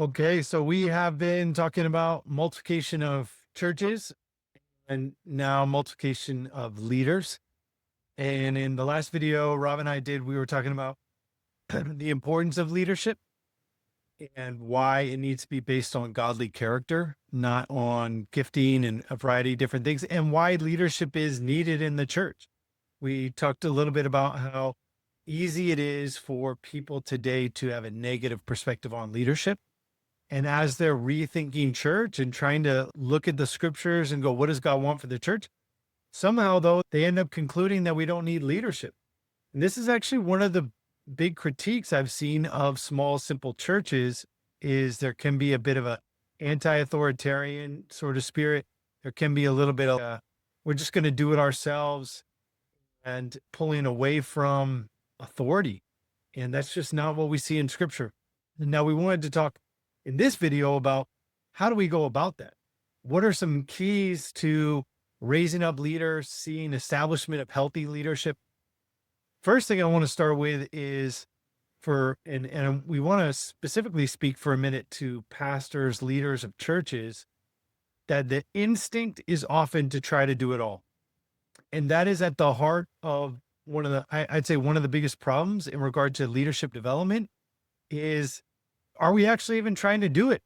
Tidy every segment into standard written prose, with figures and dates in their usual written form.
Okay, so we have been talking about multiplication of churches and now multiplication of leaders. And in the last video Rob and I did, we were talking about the importance of leadership and why it needs to be based on godly character, not on gifting and a variety of different things, and why leadership is needed in the church. We talked a little bit about how easy it is for people today to have a negative perspective on leadership. And as they're rethinking church and trying to look at the scriptures and go, what does God want for the church? Somehow, though, they end up concluding that we don't need leadership. And this is actually one of the big critiques I've seen of small, simple churches is there can be a bit of a anti-authoritarian sort of spirit. There can be a little bit of we're just going to do it ourselves and pulling away from authority. And that's just not what we see in scripture. And now we wanted to talk in this video about how do we go about that? What are some keys to raising up leaders, seeing establishment of healthy leadership? First thing I want to start with is and we want to specifically speak for a minute to pastors, leaders of churches, that the instinct is often to try to do it all. And that is at the heart of I'd say one of the biggest problems in regard to leadership development is, are we actually even trying to do it?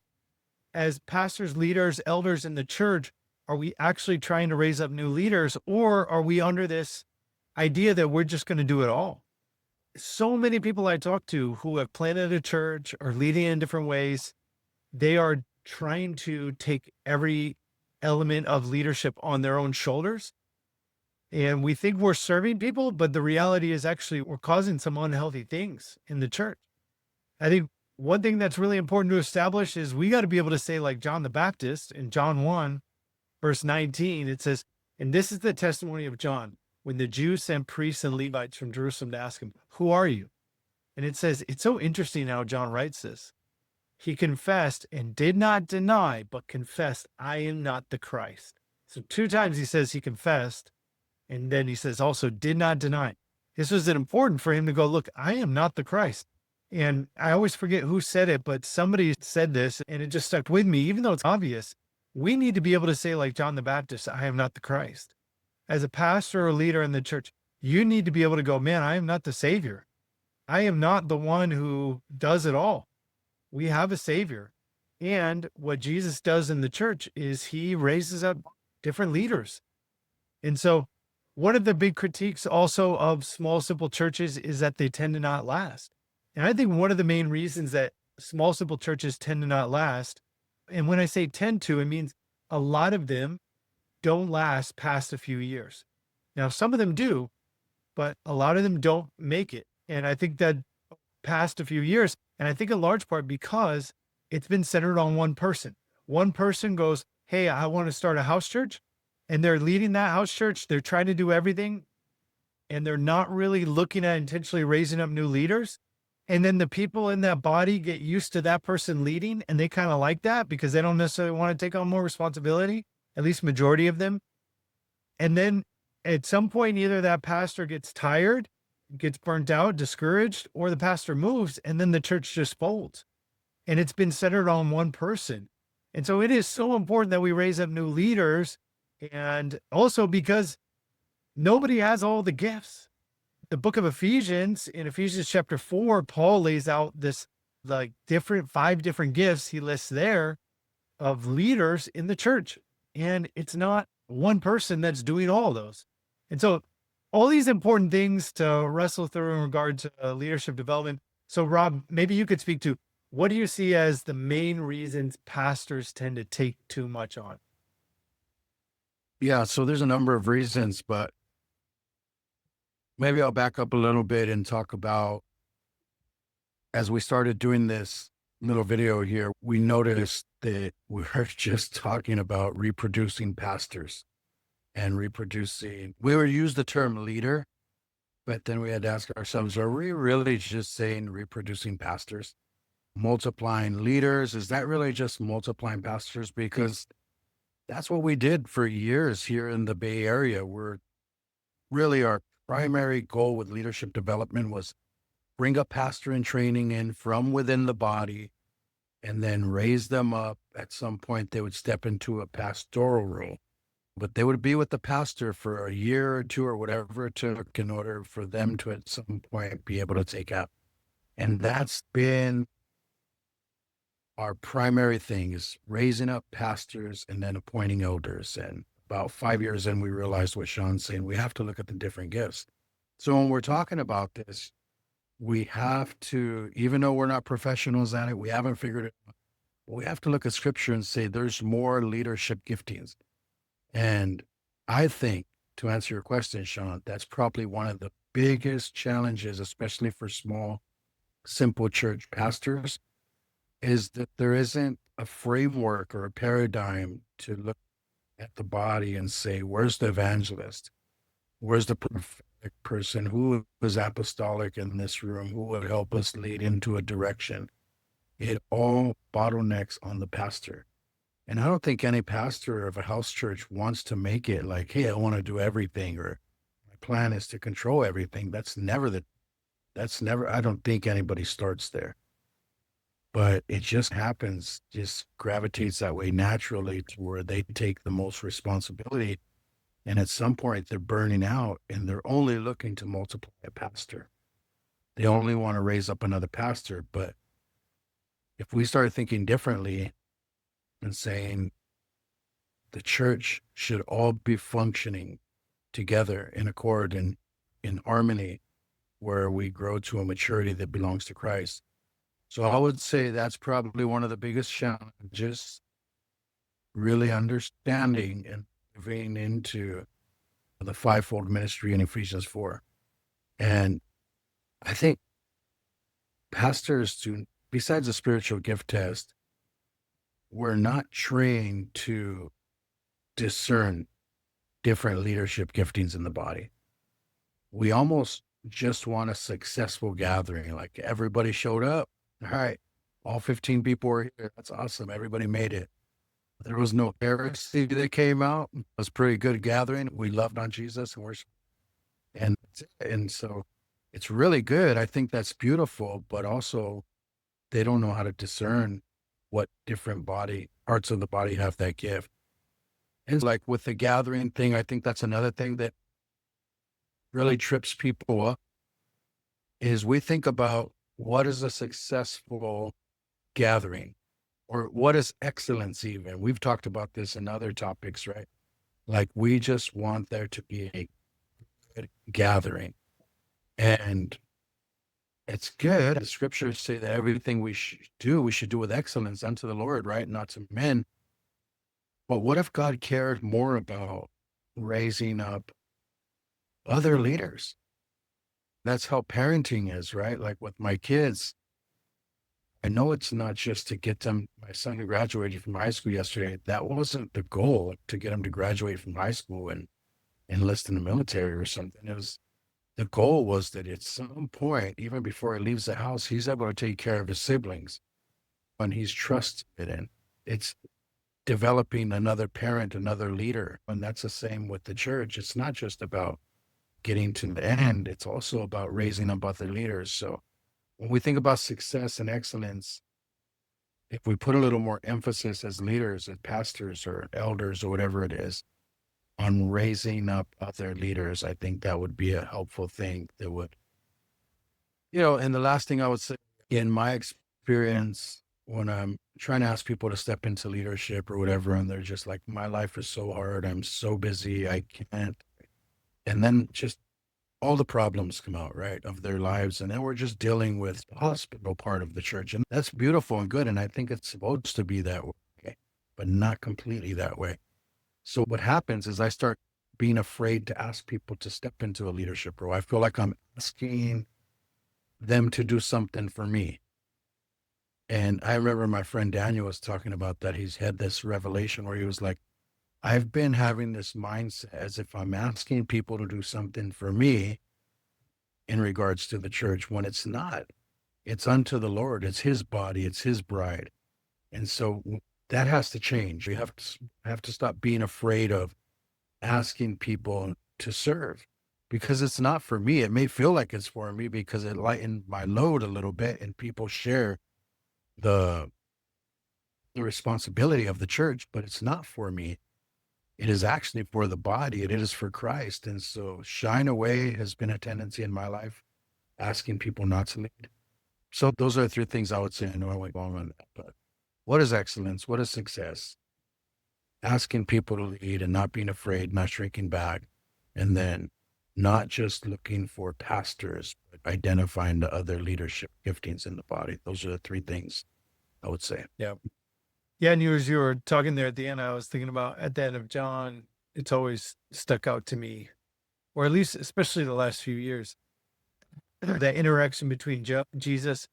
As pastors, leaders, elders in the church, are we actually trying to raise up new leaders, or are we under this idea that we're just going to do it all? So many people I talk to who have planted a church or leading in different ways, they are trying to take every element of leadership on their own shoulders. And we think we're serving people, but the reality is actually we're causing some unhealthy things in the church. I think one thing that's really important to establish is we got to be able to say, like John the Baptist in John 1, verse 19, it says, and this is the testimony of John, when the Jews sent priests and Levites from Jerusalem to ask him, who are you? And it says, it's so interesting how John writes this. He confessed and did not deny, but confessed, I am not the Christ. So 2 times he says he confessed. And then he says also did not deny. This was important for him to go, look, I am not the Christ. And I always forget who said it, but somebody said this and it just stuck with me, even though it's obvious. We need to be able to say, like John the Baptist, I am not the Christ. As a pastor or leader in the church, you need to be able to go, man, I am not the Savior. I am not the one who does it all. We have a Savior. And what Jesus does in the church is he raises up different leaders. And so one of the big critiques also of small, simple churches is that they tend to not last. And I think one of the main reasons that small, simple churches tend to not last, and when I say tend to, it means a lot of them don't last past a few years. Now, some of them do, but a lot of them don't make it. And I think that past a few years, and I think in large part because it's been centered on one person. One person goes, hey, I want to start a house church. And they're leading that house church. They're trying to do everything. And they're not really looking at intentionally raising up new leaders. And then the people in that body get used to that person leading. And they kind of like that because they don't necessarily want to take on more responsibility, at least majority of them. And then at some point, either that pastor gets tired, gets burnt out, discouraged, or the pastor moves and then the church just folds. And it's been centered on one person. And so it is so important that we raise up new leaders. And also because nobody has all the gifts. The book of Ephesians, in Ephesians chapter 4, Paul lays out this like 5 different gifts he lists there of leaders in the church. And it's not one person that's doing all those. And so all these important things to wrestle through in regard to leadership development. So Rob, maybe you could speak to, what do you see as the main reasons pastors tend to take too much on? Yeah, so there's a number of reasons, but maybe I'll back up a little bit and talk about as we started doing this little video here, we noticed that we were just talking about reproducing pastors and reproducing. We would use the term leader, but then we had to ask ourselves, are we really just saying reproducing pastors? Multiplying leaders, is that really just multiplying pastors? Because that's what we did for years here in the Bay Area. We're really our primary goal with leadership development was bring a pastor in training in from within the body and then raise them up. At some point, they would step into a pastoral role, but they would be with the pastor for a year or two or whatever it took in order for them to at some point be able to take out. And that's been our primary thing, is raising up pastors and then appointing elders. And about 5 years in, we realized what Sean's saying. We have to look at the different gifts. So when we're talking about this, we have to, even though we're not professionals at it, we haven't figured it out. We have to look at scripture and say there's more leadership giftings. And I think, to answer your question, Sean, that's probably one of the biggest challenges, especially for small, simple church pastors, is that there isn't a framework or a paradigm to look at the body and say, where's the evangelist? Where's the prophetic person? Who is apostolic in this room? Who would help us lead into a direction? It all bottlenecks on the pastor. And I don't think any pastor of a house church wants to make it like, hey, I want to do everything, or my plan is to control everything. That's never, I don't think anybody starts there. But it just happens, just gravitates that way naturally to where they take the most responsibility. And at some point, they're burning out and they're only looking to multiply a pastor. They only want to raise up another pastor. But if we start thinking differently and saying the church should all be functioning together in accord and in harmony, where we grow to a maturity that belongs to Christ. So I would say that's probably one of the biggest challenges, really understanding and moving into the fivefold ministry in Ephesians 4. And I think pastors, to, besides the spiritual gift test, we're not trained to discern different leadership giftings in the body. We almost just want a successful gathering, like everybody showed up. All right, all 15 people were here. That's awesome. Everybody made it. There was no heresy that came out. It was a pretty good gathering. We loved on Jesus and worship. And so it's really good. I think that's beautiful, but also they don't know how to discern what different body parts of the body have that gift. And like with the gathering thing, I think that's another thing that really trips people up, is we think about what is a successful gathering, or what is excellence even. We've talked about this in other topics, right? Like we just want there to be a good gathering. And it's good. The scriptures say that everything we should do with excellence unto the Lord, right? Not to men. But what if God cared more about raising up other leaders? That's how parenting is, right? Like with my kids, I know it's not just to get them, my son who graduated from high school yesterday, that wasn't the goal, to get him to graduate from high school and enlist in the military or something. It was, the goal was that at some point, even before he leaves the house, he's able to take care of his siblings and he's trusted in. It's developing another parent, another leader. And that's the same with the church. It's not just about getting to the end, it's also about raising up other leaders. So when we think about success and excellence, if we put a little more emphasis as leaders, as pastors or elders or whatever it is, on raising up other leaders, I think that would be a helpful thing that would, and the last thing I would say, in my experience, when I'm trying to ask people to step into leadership or whatever, and they're just like, my life is so hard, I'm so busy, I can't. And then just all the problems come out, right, of their lives. And then we're just dealing with the hospital part of the church. And that's beautiful and good. And I think it's supposed to be that way, but not completely that way. So what happens is I start being afraid to ask people to step into a leadership role. I feel like I'm asking them to do something for me. And I remember my friend Daniel was talking about that. He's had this revelation where he was like, I've been having this mindset as if I'm asking people to do something for me in regards to the church, when it's not. It's unto the Lord. It's his body. It's his bride. And so that has to change. We have to stop being afraid of asking people to serve, because it's not for me. It may feel like it's for me because it lightened my load a little bit and people share the the responsibility of the church, but it's not for me. It is actually for the body. It is for Christ. And so shine away has been a tendency in my life, asking people not to lead. So those are three things I would say. I know I went long on that, but what is excellence? What is success? Asking people to lead and not being afraid, not shrinking back, and then not just looking for pastors, but identifying the other leadership giftings in the body. Those are the three things I would say. Yeah. Yeah. And as you were talking there at the end, I was thinking about at the end of John, it's always stuck out to me, or at least, especially the last few years, that interaction between Jesus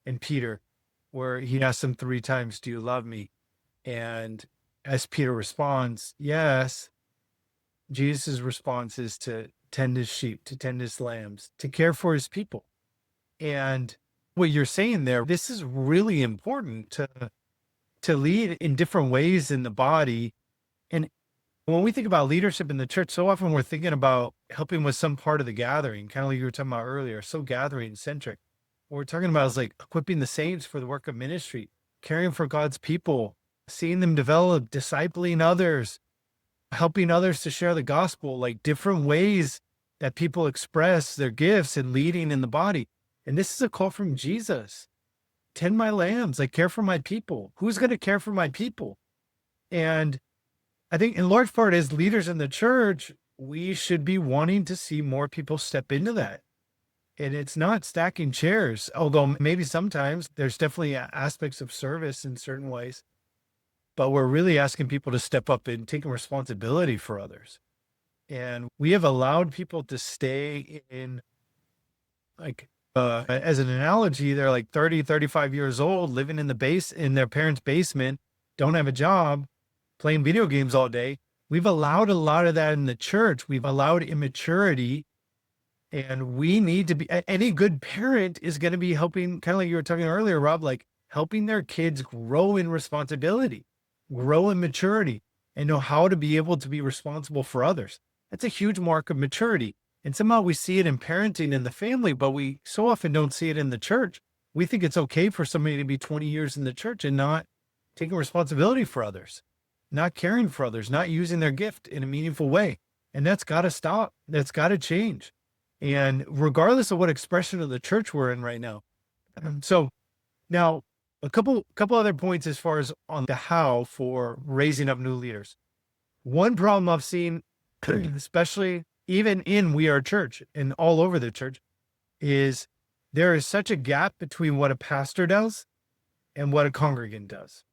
and Peter, where he asked him 3 times, "Do you love me?" And as Peter responds, "Yes," Jesus' response is to tend his sheep, to tend his lambs, to care for his people. And what you're saying there, this is really important to lead in different ways in the body. And when we think about leadership in the church, so often we're thinking about helping with some part of the gathering, kind of like you were talking about earlier, so gathering centric. What we're talking about is like equipping the saints for the work of ministry, caring for God's people, seeing them develop, discipling others, helping others to share the gospel, like different ways that people express their gifts and leading in the body. And this is a call from Jesus. Tend my lambs, like care for my people. Who's going to care for my people? And I think in large part, as leaders in the church, we should be wanting to see more people step into that. And it's not stacking chairs, although maybe sometimes there's definitely aspects of service in certain ways, but we're really asking people to step up and taking responsibility for others. And we have allowed people to stay in, like, as an analogy, they're like 30, 35 years old, living in in their parents' basement, don't have a job, playing video games all day. We've allowed a lot of that in the church. We've allowed immaturity, and we need to be, any good parent is going to be helping, kind of like you were talking earlier, Rob, like helping their kids grow in responsibility, grow in maturity, and know how to be able to be responsible for others. That's a huge mark of maturity. And somehow we see it in parenting in the family, but we so often don't see it in the church. We think it's okay for somebody to be 20 years in the church and not taking responsibility for others, not caring for others, not using their gift in a meaningful way. And that's got to stop. That's got to change. And regardless of what expression of the church we're in right now. So now a couple other points as far as on the how for raising up new leaders. One problem I've seen, especially even in We Are Church and all over the church, is there is such a gap between what a pastor does and what a congregant does.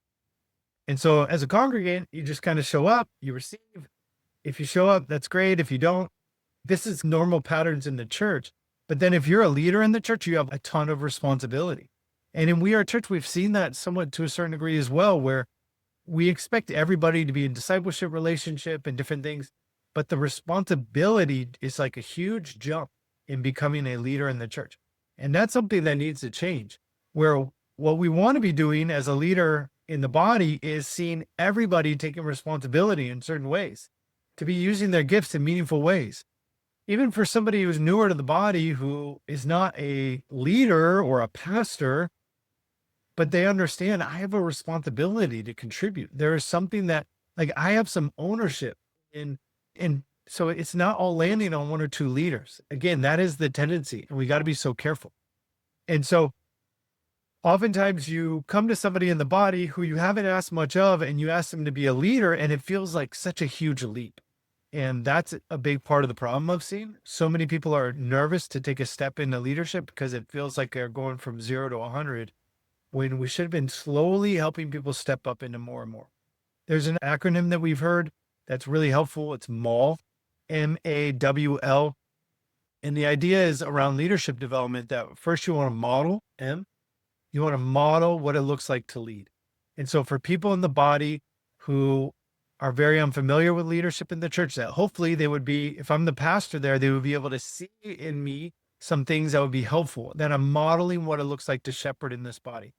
And so as a congregant, you just kind of show up, you receive. If you show up, that's great. If you don't, this is normal patterns in the church. But then if you're a leader in the church, you have a ton of responsibility. And in We Are Church, we've seen that somewhat to a certain degree as well, where we expect everybody to be in discipleship relationship and different things. But the responsibility is like a huge jump in becoming a leader in the church. And that's something that needs to change, where what we want to be doing as a leader in the body is seeing everybody taking responsibility in certain ways, to be using their gifts in meaningful ways. Even for somebody who's newer to the body, who is not a leader or a pastor, but they understand I have a responsibility to contribute. There is something that, like, I have some ownership in, and so it's not all landing on one or two leaders. Again, that is the tendency, and we got to be so careful. And so oftentimes you come to somebody in the body who you haven't asked much of, and you ask them to be a leader, and it feels like such a huge leap. And that's a big part of the problem I've seen. So many people are nervous to take a step into leadership because it feels like they're going from 0 to 100, when we should have been slowly helping people step up into more and more. There's an acronym that we've heard that's really helpful. It's MAWL, MAWL. And the idea is around leadership development that first you want to model, you want to model what it looks like to lead. And so for people in the body who are very unfamiliar with leadership in the church, that hopefully they would be, if I'm the pastor there, they would be able to see in me some things that would be helpful, that I'm modeling what it looks like to shepherd in this body.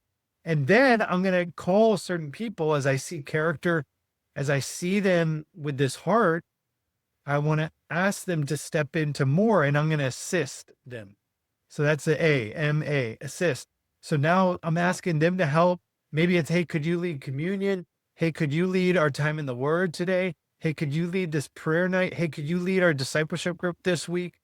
And then I'm going to call certain people as I see character, as I see them with this heart, I want to ask them to step into more, and I'm going to assist them. So that's the A, M-A, assist. So now I'm asking them to help Maybe it's, hey, could you lead communion? Hey, could you lead our time in the word today? Hey, could you lead this prayer night? Hey, could you lead our discipleship group this week?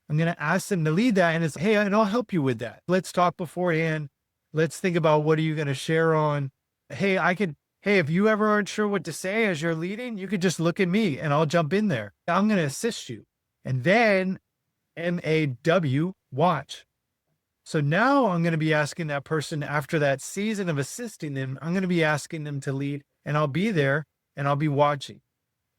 I'm going to ask them to lead that. And it's, hey, and I'll help you with that. Let's talk beforehand. Let's think about what are you going to share on. Hey, hey, if you ever aren't sure what to say as you're leading, you could just look at me and I'll jump in there. I'm going to assist you. And then MAW, watch. So now I'm going to be asking that person after that season of assisting them, I'm going to be asking them to lead, and I'll be there and I'll be watching.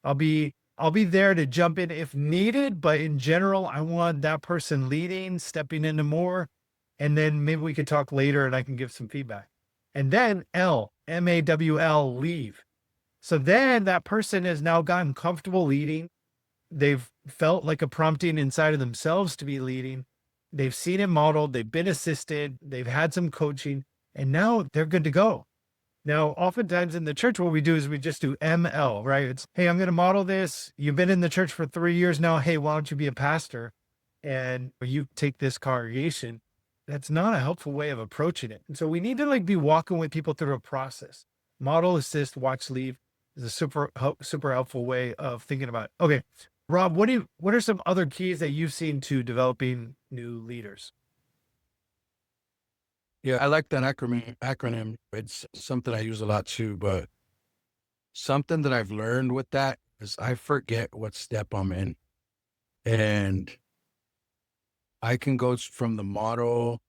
I'll be there to jump in if needed, but in general, I want that person leading, stepping into more, and then maybe we could talk later and I can give some feedback. And then MAWL, leave. So then that person has now gotten comfortable leading. They've felt like a prompting inside of themselves to be leading. They've seen it modeled, they've been assisted, they've had some coaching, and now they're good to go. Now, oftentimes in the church, what we do is we just do ML, right? It's, hey, I'm going to model this. You've been in the church for 3 years now. Hey, why don't you be a pastor? And you take this congregation. That's not a helpful way of approaching it. And so we need to like be walking with people through a process. Model, assist, watch, leave is a super helpful way of thinking about it. Okay. Rob, what are some other keys that you've seen to developing new leaders? Yeah, I like that acronym. It's something I use a lot too, but something that I've learned with that is I forget what step I'm in. And I can go from the model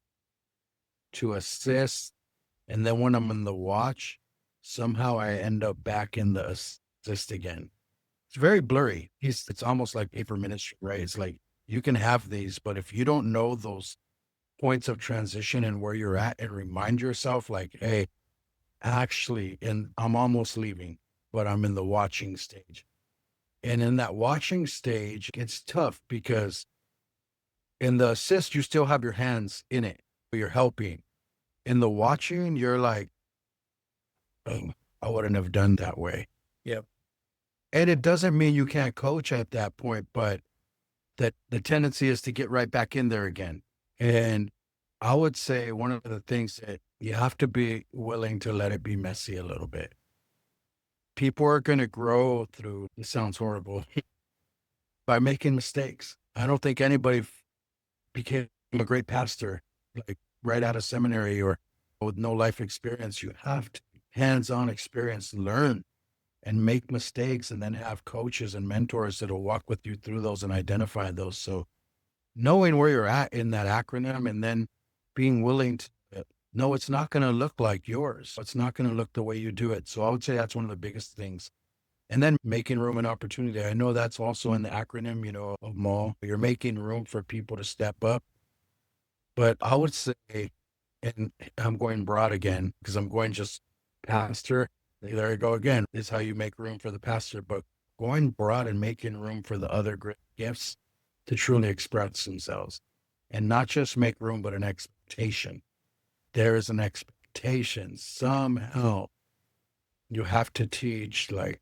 to assist. And then when I'm in the watch, somehow I end up back in the assist again. It's very blurry. It's almost like paper ministry, right? It's like you can have these, but if you don't know those points of transition and where you're at and remind yourself like, hey, actually, and I'm almost leaving, but I'm in the watching stage. And in that watching stage, it's tough because in the assist, you still have your hands in it, but you're helping. In the watching, you're like, oh, I wouldn't have done that way. Yep. And it doesn't mean you can't coach at that point, but that the tendency is to get right back in there again. And I would say one of the things that you have to be willing to let it be messy a little bit. People are going to grow through, it sounds horrible, by making mistakes. I don't think anybody became a great pastor like right out of seminary or with no life experience. You have to hands-on experience, learn and make mistakes, and then have coaches and mentors that'll walk with you through those and identify those. So knowing where you're at in that acronym and then being willing to no, it's not going to look like yours. It's not going to look the way you do it. So I would say that's one of the biggest things. And then making room and opportunity. I know that's also in the acronym, of MAWL. You're making room for people to step up. But I would say, and I'm going broad again because I'm going just pastor. There you go again. Is how you make room for the pastor. But going broad and making room for the other great gifts to truly express themselves and not just make room, but an expectation. There is an expectation somehow you have to teach like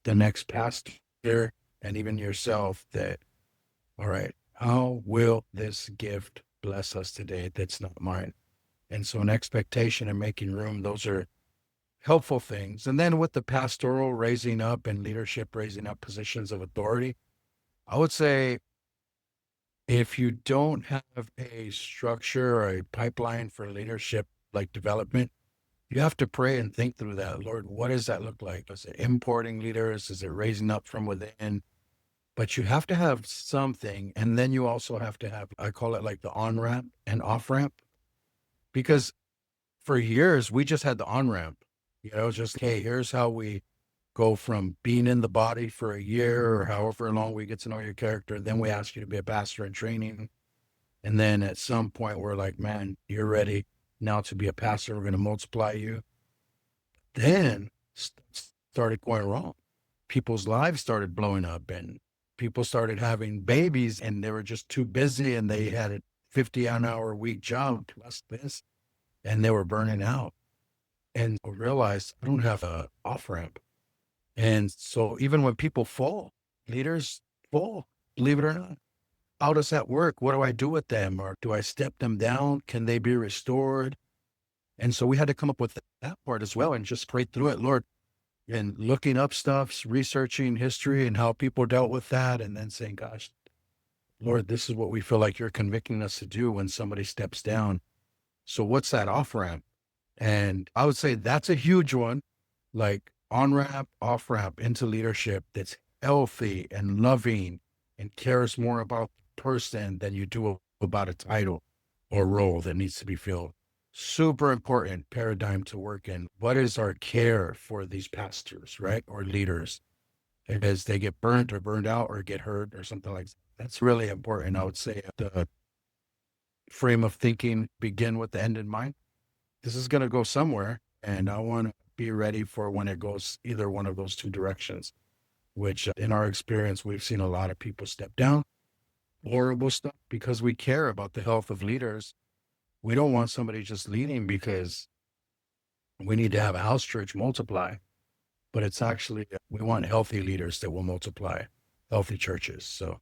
the next pastor and even yourself that, all right, how will this gift bless us today? That's not mine. And so an expectation and making room, those are helpful things. And then with the pastoral raising up and leadership raising up positions of authority, I would say if you don't have a structure or a pipeline for leadership like development, you have to pray and think through that. Lord, what does that look like? Is it importing leaders? Is it raising up from within? But you have to have something. And then you also have to have, I call it like the on ramp and off ramp, because for years we just had the on ramp, just, hey, here's how we go from being in the body for a year or however long we get to know your character. Then we ask you to be a pastor in training. And then at some point we're like, man, you're ready now to be a pastor. We're going to multiply you. Then started going wrong. People's lives started blowing up and people started having babies and they were just too busy and they had a 50 an hour week job plus this and they were burning out. And I realized I don't have a off ramp. And so even when people fall, leaders fall, believe it or not. How does that work? What do I do with them? Or do I step them down? Can they be restored? And so we had to come up with that part as well and just pray through it, Lord, and looking up stuff, researching history and how people dealt with that, and then saying, gosh, Lord, this is what we feel like you're convicting us to do when somebody steps down. So what's that off ramp? And I would say that's a huge one, like on ramp, off ramp into leadership that's healthy and loving and cares more about the person than you do about a title or role that needs to be filled. Super important paradigm to work in. What is our care for these pastors, right? Or leaders as they get burnt or burned out or get hurt or something like that. That's really important. I would say the frame of thinking begin with the end in mind. This is going to go somewhere, and I want to be ready for when it goes either one of those two directions, which in our experience, we've seen a lot of people step down, horrible stuff, because we care about the health of leaders. We don't want somebody just leading because we need to have a house church multiply, but it's actually, we want healthy leaders that will multiply healthy churches. So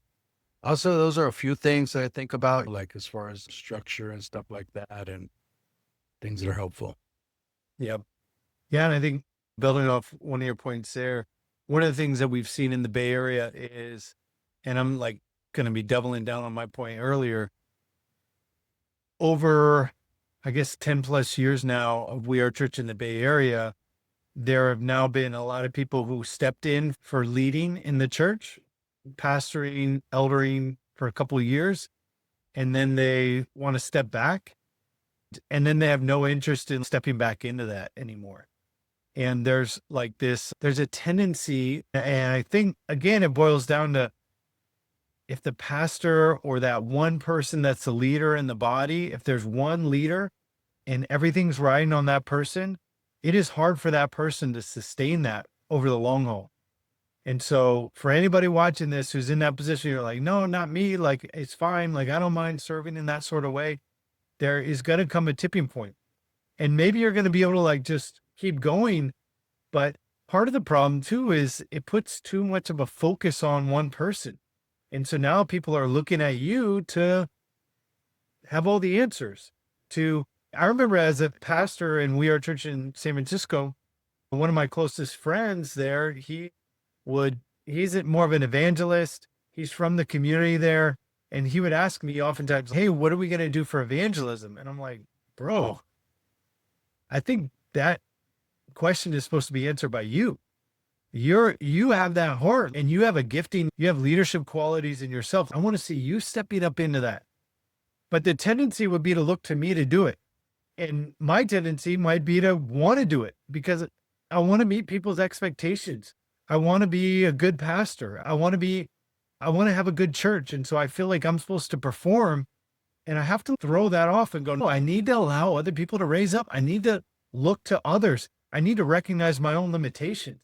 also, those are a few things that I think about, like as far as structure and stuff like that, and things that are helpful. Yep. Yeah. And I think building off one of your points there, one of the things that we've seen in the Bay Area is, and I'm like going to be doubling down on my point earlier, over, I guess, 10 plus years now of We Are Church in the Bay Area, there have now been a lot of people who stepped in for leading in the church, pastoring, eldering for a couple of years, and then they want to step back, and then they have no interest in stepping back into that anymore. And there's like this, there's a tendency, and I think, again, it boils down to if the pastor or that one person that's the leader in the body, if there's one leader and everything's riding on that person, it is hard for that person to sustain that over the long haul. And so for anybody watching this who's in that position, you're like, no, not me. Like, it's fine. Like, I don't mind serving in that sort of way. There is going to come a tipping point. And maybe you're going to be able to like just keep going. But part of the problem too is it puts too much of a focus on one person. And so now people are looking at you to have all the answers to, I remember as a pastor in We Are Church in San Francisco, one of my closest friends there, he's more of an evangelist. He's from the community there. And he would ask me oftentimes, hey, what are we going to do for evangelism? And I'm like, bro, I think that question is supposed to be answered by you. You have that heart and you have a gifting, you have leadership qualities in yourself. I want to see you stepping up into that. But the tendency would be to look to me to do it. And my tendency might be to want to do it because I want to meet people's expectations. I want to be a good pastor. I want to have a good church. And so I feel like I'm supposed to perform, and I have to throw that off and go, no, I need to allow other people to raise up. I need to look to others. I need to recognize my own limitations.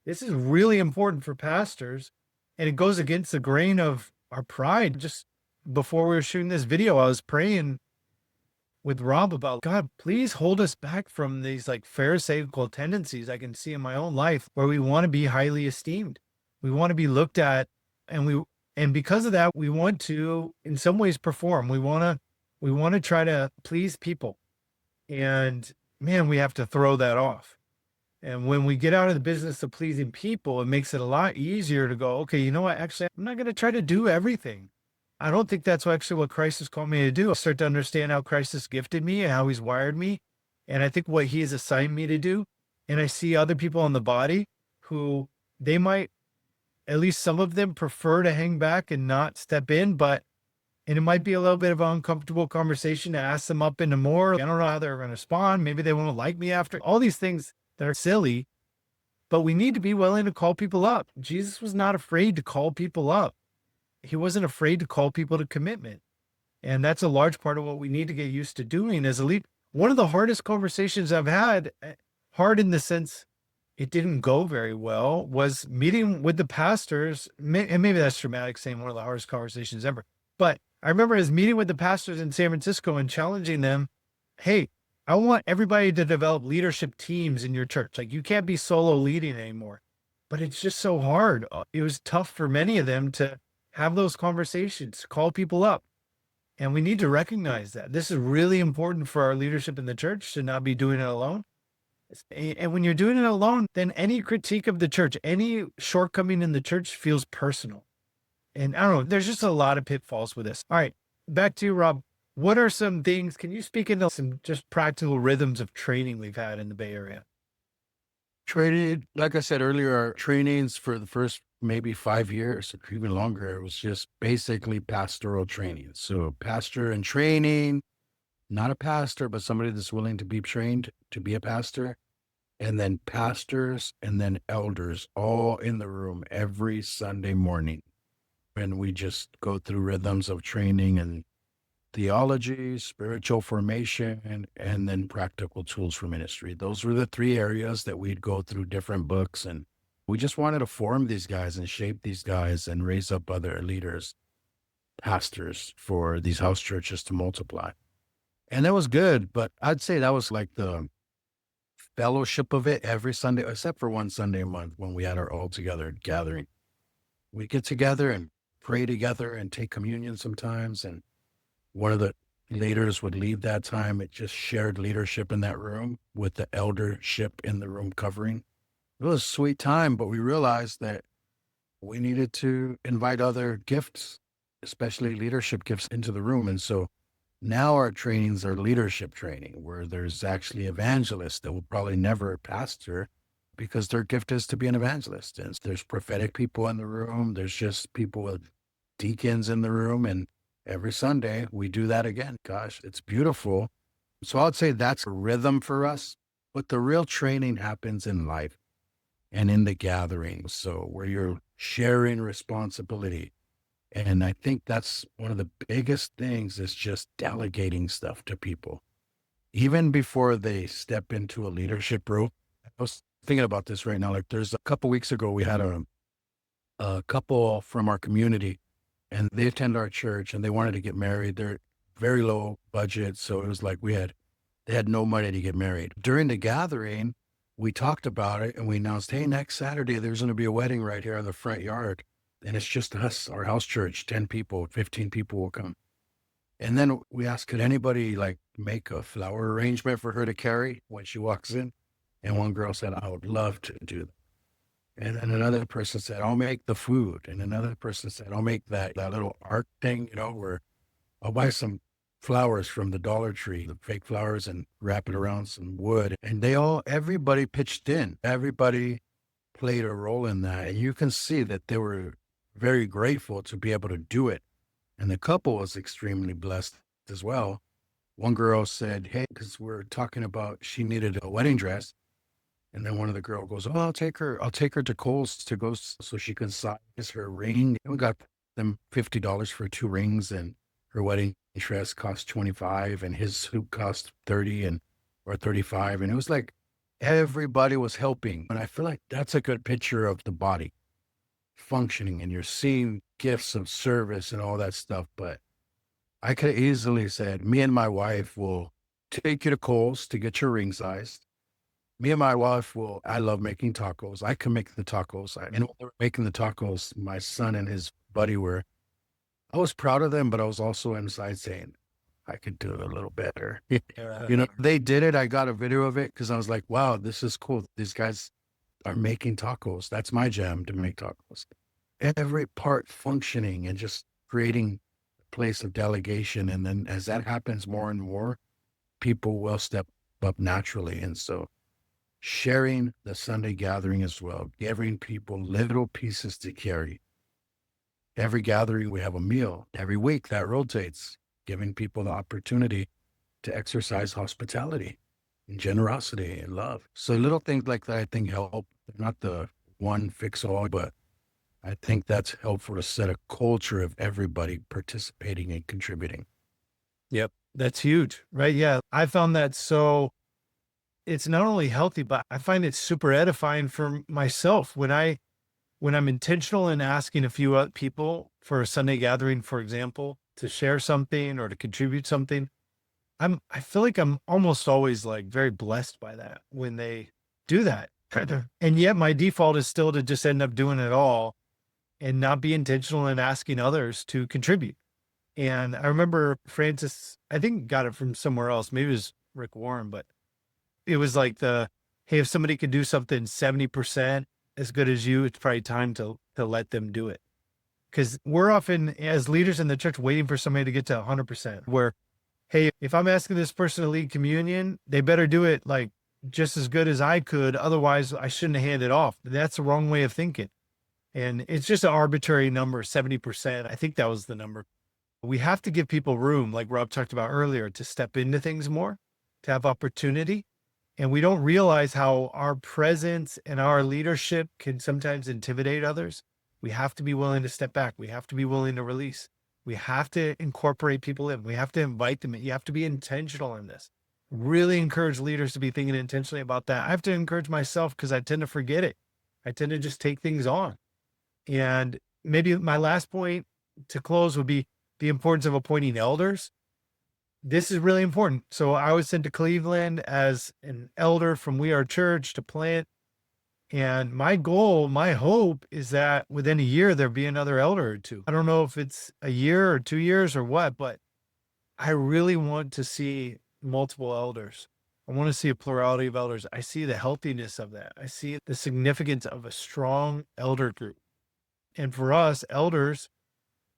This is really important for pastors, and it goes against the grain of our pride. Just before we were shooting this video, I was praying with Rob about, God, please hold us back from these like Pharisaical tendencies I can see in my own life where we want to be highly esteemed. We want to be looked at, and because of that, we want to, in some ways, perform. We want to try to please people. And man, we have to throw that off. And when we get out of the business of pleasing people, it makes it a lot easier to go, okay, you know what? Actually, I'm not going to try to do everything. I don't think that's actually what Christ has called me to do. I start to understand how Christ has gifted me and how he's wired me. And I think what he has assigned me to do. And I see other people in the body who they might, at least some of them, prefer to hang back and not step in, and it might be a little bit of an uncomfortable conversation to ask them up into more. I don't know how they're going to respond. Maybe they won't like me after all these things that are silly, but we need to be willing to call people up. Jesus was not afraid to call people up. He wasn't afraid to call people to commitment. And that's a large part of what we need to get used to doing as a lead. One of the hardest conversations I've had, hard in the sense it didn't go very well, was meeting with the pastors. And maybe that's dramatic saying one of the hardest conversations ever. But I remember as meeting with the pastors in San Francisco and challenging them, hey, I want everybody to develop leadership teams in your church. Like, you can't be solo leading anymore. But it's just so hard. It was tough for many of them to have those conversations, call people up. And we need to recognize that this is really important for our leadership in the church to not be doing it alone. And when you're doing it alone, then any critique of the church, any shortcoming in the church feels personal. And I don't know, there's just a lot of pitfalls with this. All right, back to you, Rob. What are some things, can you speak into some just practical rhythms of training we've had in the Bay Area? Training, like I said earlier, our trainings for the first maybe 5 years or even longer, it was just basically pastoral training. So pastor and training, not a pastor, but somebody that's willing to be trained to be a pastor. And then pastors and then elders all in the room every Sunday morning. And we just go through rhythms of training and theology, spiritual formation, and then practical tools for ministry. Those were the three areas that we'd go through different books. And we just wanted to form these guys and shape these guys and raise up other leaders, pastors for these house churches to multiply. And that was good. But I'd say that was like the fellowship of it every Sunday, except for one Sunday a month when we had our all together gathering. We get together and pray together and take communion sometimes. And one of the leaders would leave that time. It just shared leadership in that room with the eldership in the room covering. It was a sweet time, but we realized that we needed to invite other gifts, especially leadership gifts, into the room. And so now our trainings are leadership training where there's actually evangelists that will probably never pastor because their gift is to be an evangelist. And there's prophetic people in the room. There's just people with deacons in the room. And every Sunday we do that again. Gosh, it's beautiful. So I'd say that's a rhythm for us, but the real training happens in life and in the gathering. So where you're sharing responsibility. And I think that's one of the biggest things is just delegating stuff to people, even before they step into a leadership role. I was thinking about this right now. Like there's a couple weeks ago, we had a couple from our community and they attend our church and they wanted to get married. They're very low budget. So it was like they had no money to get married. During the gathering, we talked about it and we announced, hey, next Saturday, there's going to be a wedding right here in the front yard. And it's just us, our house church, 10 people, 15 people will come. And then we asked, could anybody like make a flower arrangement for her to carry when she walks in? And one girl said, I would love to do that. And then another person said, I'll make the food. And another person said, I'll make that little art thing, where I'll buy some flowers from the Dollar Tree, the fake flowers, and wrap it around some wood. And everybody pitched in. Everybody played a role in that. And you can see that they were very grateful to be able to do it. And the couple was extremely blessed as well. One girl said, hey, because we're talking about she needed a wedding dress. And then one of the girl goes, oh, I'll take her to Kohl's to go so she can size her ring. And we got them $50 for 2 rings, and her wedding dress cost 25 and his suit cost 30 or 35. And it was like everybody was helping. And I feel like that's a good picture of the body functioning, and you're seeing gifts of service and all that stuff. But I could easily said, me and my wife will take you to Kohl's to get your ring sized. Me and my wife I love making tacos. I can make the tacos. And when they were making the tacos, my son and his buddy I was proud of them, but I was also inside saying, I could do it a little better. They did it. I got a video of it because I was like, wow, this is cool. These guys are making tacos. That's my jam, to make tacos. Every part functioning and just creating a place of delegation. And then as that happens more and more, people will step up naturally. And so sharing the Sunday gathering as well, giving people little pieces to carry. Every gathering, we have a meal. Every week that rotates, giving people the opportunity to exercise hospitality and generosity and love. So little things like that, I think, help. They're not the one fix all, but I think that's helpful to set a culture of everybody participating and contributing. Yep. That's huge, right? Yeah. I found that it's not only healthy, but I find it super edifying for myself when I'm intentional in asking a few other people for a Sunday gathering, for example, to share something or to contribute something. I feel like I'm almost always like very blessed by that when they do that. And yet my default is still to just end up doing it all and not be intentional in asking others to contribute. And I remember Francis, I think got it from somewhere else. Maybe it was Rick Warren, but it was like hey, if somebody could do something 70% as good as you, it's probably time to let them do it. Because we're often as leaders in the church waiting for somebody to get to 100%. Where, hey, if I'm asking this person to lead communion, they better do it like just as good as I could. Otherwise, I shouldn't hand it off. That's the wrong way of thinking. And it's just an arbitrary number, 70%. I think that was the number. We have to give people room, like Rob talked about earlier, to step into things more, to have opportunity. And we don't realize how our presence and our leadership can sometimes intimidate others. We have to be willing to step back. We have to be willing to release. We have to incorporate people in. We have to invite them in. You have to be intentional in this. Really encourage leaders to be thinking intentionally about that. I have to encourage myself because I tend to forget it. I tend to just take things on. And maybe my last point to close would be the importance of appointing elders. This is really important. So I was sent to Cleveland as an elder from We Are Church to plant. And my goal, my hope is that within a year, there'll be another elder or two. I don't know if it's a year or 2 years or what, but I really want to see multiple elders. I want to see a plurality of elders. I see the healthiness of that. I see the significance of a strong elder group. And for us, elders,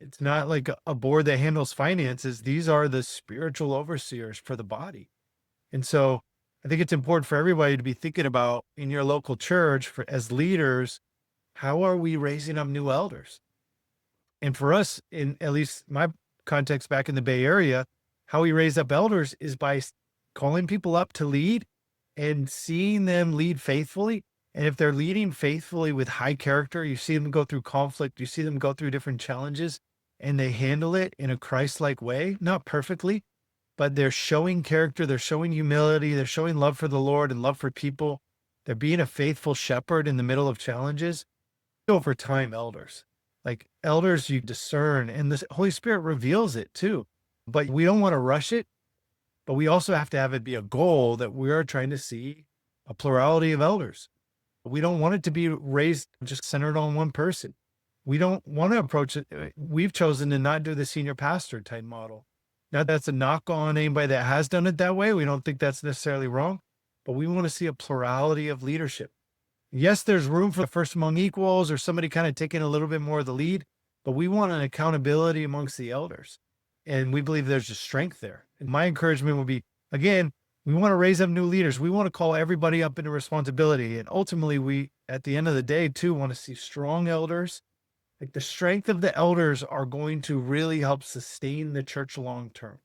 it's not like a board that handles finances. These are the spiritual overseers for the body. And so I think it's important for everybody to be thinking about in your local church for as leaders, how are we raising up new elders? And for us, in at least my context back in the Bay Area, how we raise up elders is by calling people up to lead and seeing them lead faithfully. And if they're leading faithfully with high character, you see them go through conflict, you see them go through different challenges, and they handle it in a Christ-like way, not perfectly, but they're showing character, they're showing humility, they're showing love for the Lord and love for people. They're being a faithful shepherd in the middle of challenges. Over time, elders, like elders, you discern, and the Holy Spirit reveals it too. But we don't want to rush it, but we also have to have it be a goal that we are trying to see a plurality of elders. We don't want it to be raised just centered on one person. We don't want to approach it. We've chosen to not do the senior pastor type model. Now, that's a knock on anybody that has done it that way. We don't think that's necessarily wrong, but we want to see a plurality of leadership. Yes, there's room for the first among equals or somebody kind of taking a little bit more of the lead, but we want an accountability amongst the elders. And we believe there's a strength there. And my encouragement would be, again, we want to raise up new leaders. We want to call everybody up into responsibility. And ultimately, we, at the end of the day, too, want to see strong elders. Like the strength of the elders are going to really help sustain the church long term.